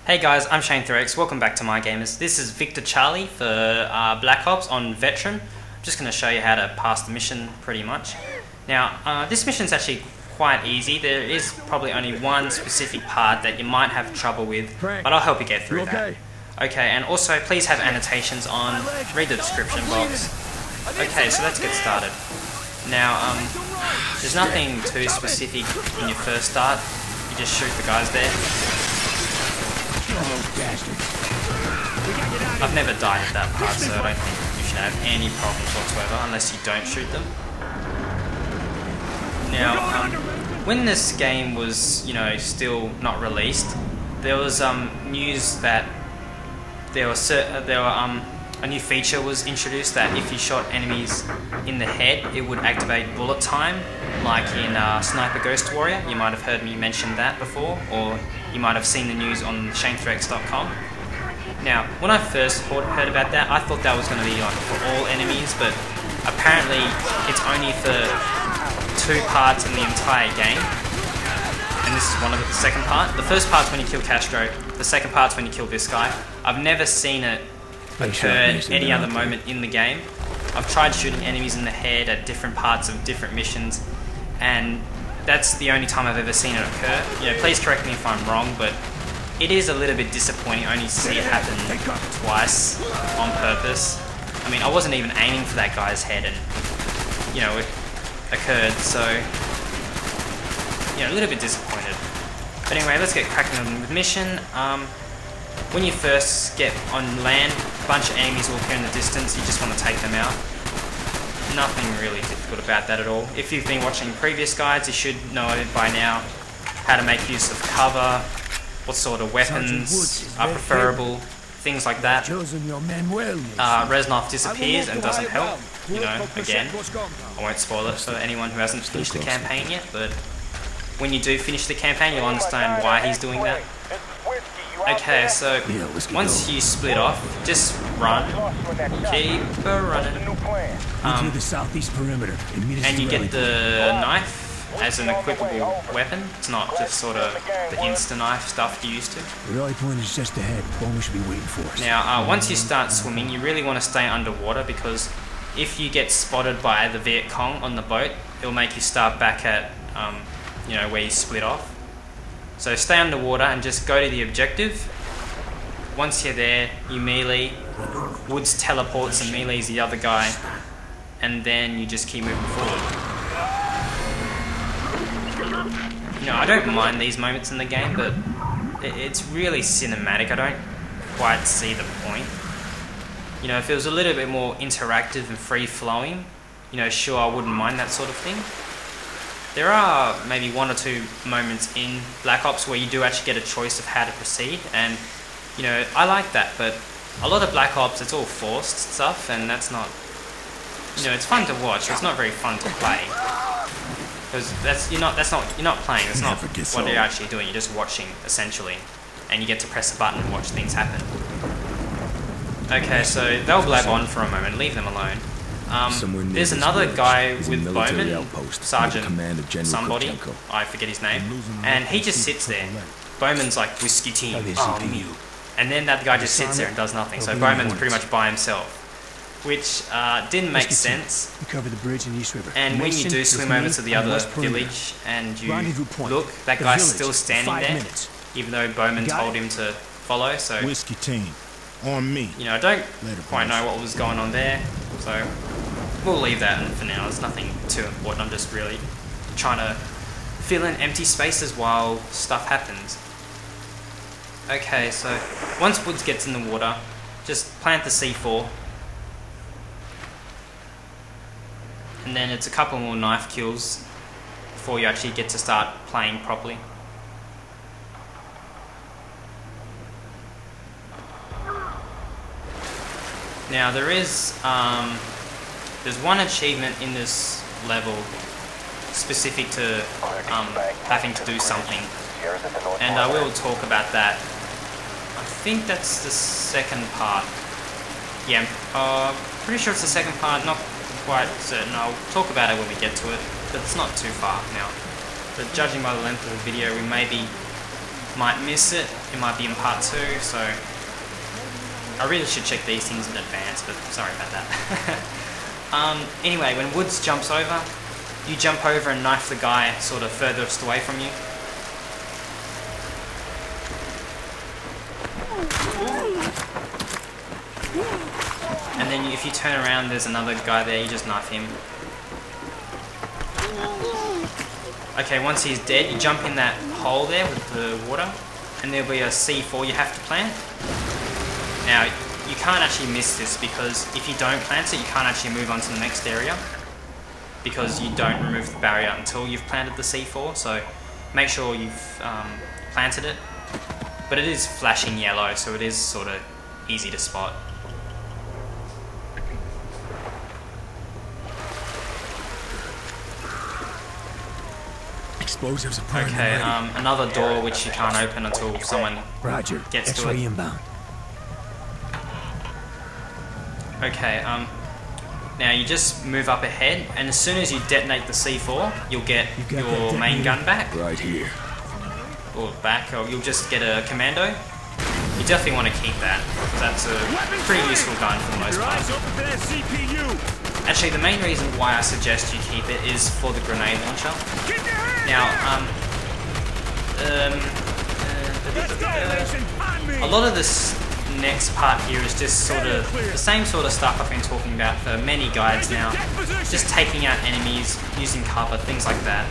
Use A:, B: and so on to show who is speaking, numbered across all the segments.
A: Hey guys, I'm Shane3X, welcome back to My Gamers. This is Victor Charlie for Black Ops on Veteran. I'm just going to show you how to pass the mission pretty much. Now, this mission's actually quite easy. There is probably only one specific part that you might have trouble with, but I'll help you get through that. Okay, and also please have annotations on, read the description box. Okay, so let's get started. Now, there's nothing too specific when you first start. You just shoot the guys there. I've never died at that part, so I don't think you should have any problems whatsoever unless you don't shoot them. Now, when this game was, still not released, there was news that a new feature was introduced that if you shot enemies in the head, it would activate bullet time, like in Sniper Ghost Warrior. You might have heard me mention that before, or you might have seen the news on Shane3X.com. Now, when I first heard about that, I thought that was going to be like for all enemies, but apparently it's only for 2 parts in the entire game. And this is the second part. The first part's when you kill Castro, the second part's when you kill this guy. I've never seen it occur at any other moment in the game. I've tried shooting enemies in the head at different parts of different missions, and that's the only time I've ever seen it occur. Please correct me if I'm wrong, but it is a little bit disappointing only to see it happen twice on purpose. I mean, I wasn't even aiming for that guy's head, and it occurred, so a little bit disappointed. But anyway, let's get cracking on with the mission. When you first get on land, a bunch of enemies will appear in the distance. You just want to take them out. Nothing really difficult about that at all. If you've been watching previous guides, you should know by now how to make use of cover, what sort of weapons are preferable, things like that. Reznov disappears and doesn't help. Again, I won't spoil it for anyone who hasn't finished the campaign yet, but when you do finish the campaign, you'll understand why he's doing that. Okay, so once you split off, just run, keep running, and you get the knife as an equipable weapon. It's not just sort of the insta-knife stuff you used to.
B: The rally point is just ahead. Bowman should be waiting for us.
A: Now, once you start swimming, you really want to stay underwater, because if you get spotted by the Viet Cong on the boat, it'll make you start back at, where you split off. So stay underwater and just go to the objective. Once you're there, you melee. Woods teleports and melees the other guy, and then you just keep moving forward. I don't mind these moments in the game, but it's really cinematic. I don't quite see the point. If it was a little bit more interactive and free-flowing, sure, I wouldn't mind that sort of thing. There are maybe 1 or 2 moments in Black Ops where you do actually get a choice of how to proceed, and I like that, but a lot of Black Ops, it's all forced stuff, and that's not, it's fun to watch, it's not very fun to play, because you're not playing, that's not what you're actually doing, you're just watching, essentially, and you get to press a button and watch things happen. Okay, so they'll blab on for a moment, leave them alone. There's another guy with Bowman, Sergeant somebody, I forget his name, and he just sits there. Bowman's like, "Whiskey team, arm you." And then that guy just sits there and does nothing, so Bowman's pretty much by himself, which didn't make sense. And when you do swim over to the other village and you look, that guy's still standing there, even though Bowman told him to follow, so
C: Whiskey team. On me.
A: I don't quite know what was going on there, so we'll leave that for now. It's nothing too important. I'm just really trying to fill in empty spaces while stuff happens. Okay, so once Woods gets in the water, just plant the C4, and then it's a couple more knife kills before you actually get to start playing properly. Now there's one achievement in this level specific to having to do something, and I will talk about that. I think that's the second part. Yeah, I'm pretty sure it's the second part, not quite certain. I'll talk about it when we get to it, but it's not too far now. But judging by the length of the video, we may be might miss it. It might be in part 2, so I really should check these things in advance, but sorry about that. Anyway, when Woods jumps over, you jump over and knife the guy sort of furthest away from you. And then if you turn around, there's another guy there, you just knife him. Okay, once he's dead, you jump in that hole there with the water, and there'll be a C4 you have to plant. Now, you can't actually miss this, because if you don't plant it, you can't actually move on to the next area, because you don't remove the barrier until you've planted the C4, so make sure you've planted it. But it is flashing yellow, so it is sort of easy to spot.
B: Explosives are
A: Okay, another door which you can't open until someone
B: Roger.
A: gets to
B: X-ray
A: it.
B: inbound.
A: Okay, now you just move up ahead, and as soon as you detonate the C4, you'll get
B: You got
A: your
B: that
A: main
B: detonator?
A: gun back,
B: Right here.
A: or back, or you'll just get a commando. You definitely want to keep that, because that's a pretty useful gun for the most part. Actually, the main reason why I suggest you keep it is for the grenade launcher. Now, a lot of this next part here is just sort of the same sort of stuff I've been talking about for many guides now. Just taking out enemies, using cover, things like that.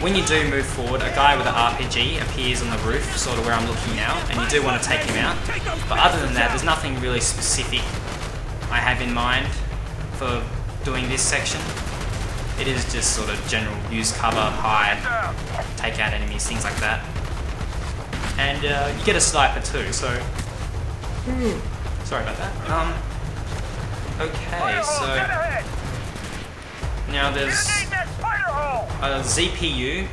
A: When you do move forward, a guy with an RPG appears on the roof, sort of where I'm looking now, and you do want to take him out. But other than that, there's nothing really specific I have in mind for doing this section. It is just sort of general use cover, hide, take out enemies, things like that. And you get a sniper too, so... Sorry about that. Okay, so... Now there's a ZPU,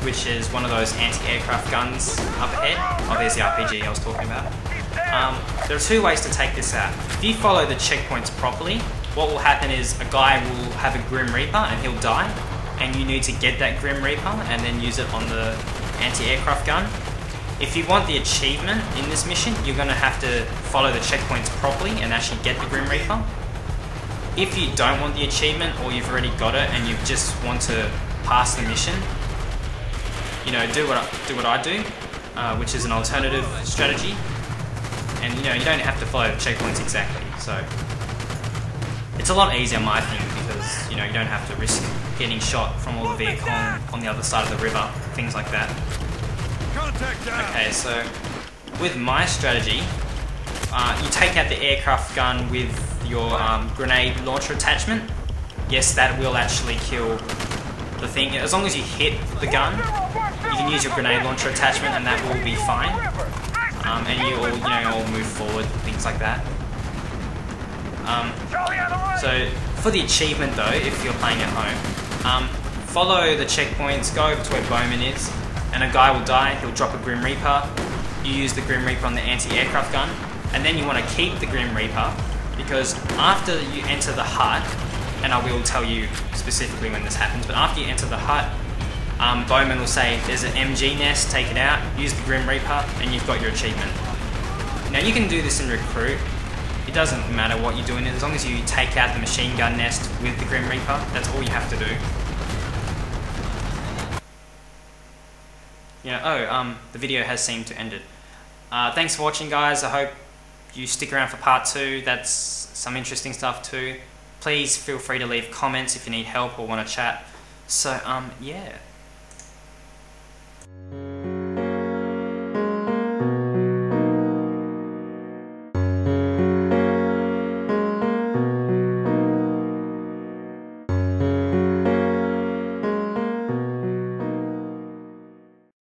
A: which is one of those anti-aircraft guns up ahead. Oh, there's the RPG I was talking about. There are two ways to take this out. If you follow the checkpoints properly, what will happen is a guy will have a Grim Reaper and he'll die, and you need to get that Grim Reaper and then use it on the anti-aircraft gun. If you want the achievement in this mission, you're going to have to follow the checkpoints properly and actually get the Grim Reaper. If you don't want the achievement, or you've already got it and you just want to pass the mission, you know, do what I do, which is an alternative strategy. And you know, you don't have to follow the checkpoints exactly, so it's a lot easier, I think, because you know, you don't have to risk getting shot from all the vehicles on the other side of the river, things like that. Okay, so with my strategy, you take out the aircraft gun with your grenade launcher attachment. Yes, that will actually kill the thing. As long as you hit the gun, you can use your grenade launcher attachment, and that will be fine. And you all move forward, things like that. So for the achievement though, if you're playing at home, follow the checkpoints, go over to where Bowman is, and a guy will die. He'll drop a Grim Reaper. You use the Grim Reaper on the anti-aircraft gun, and then you want to keep the Grim Reaper, because after you enter the hut, and I will tell you specifically when this happens, but after you enter the hut, Bowman will say, there's an MG nest, take it out, use the Grim Reaper, and you've got your achievement. Now you can do this in Recruit. It doesn't matter what you're doing, as long as you take out the machine gun nest with the Grim Reaper, that's all you have to do. Yeah, the video has seemed to ended. Thanks for watching, guys. I hope you stick around for part 2. That's some interesting stuff too. Please feel free to leave comments if you need help or want to chat. So, yeah.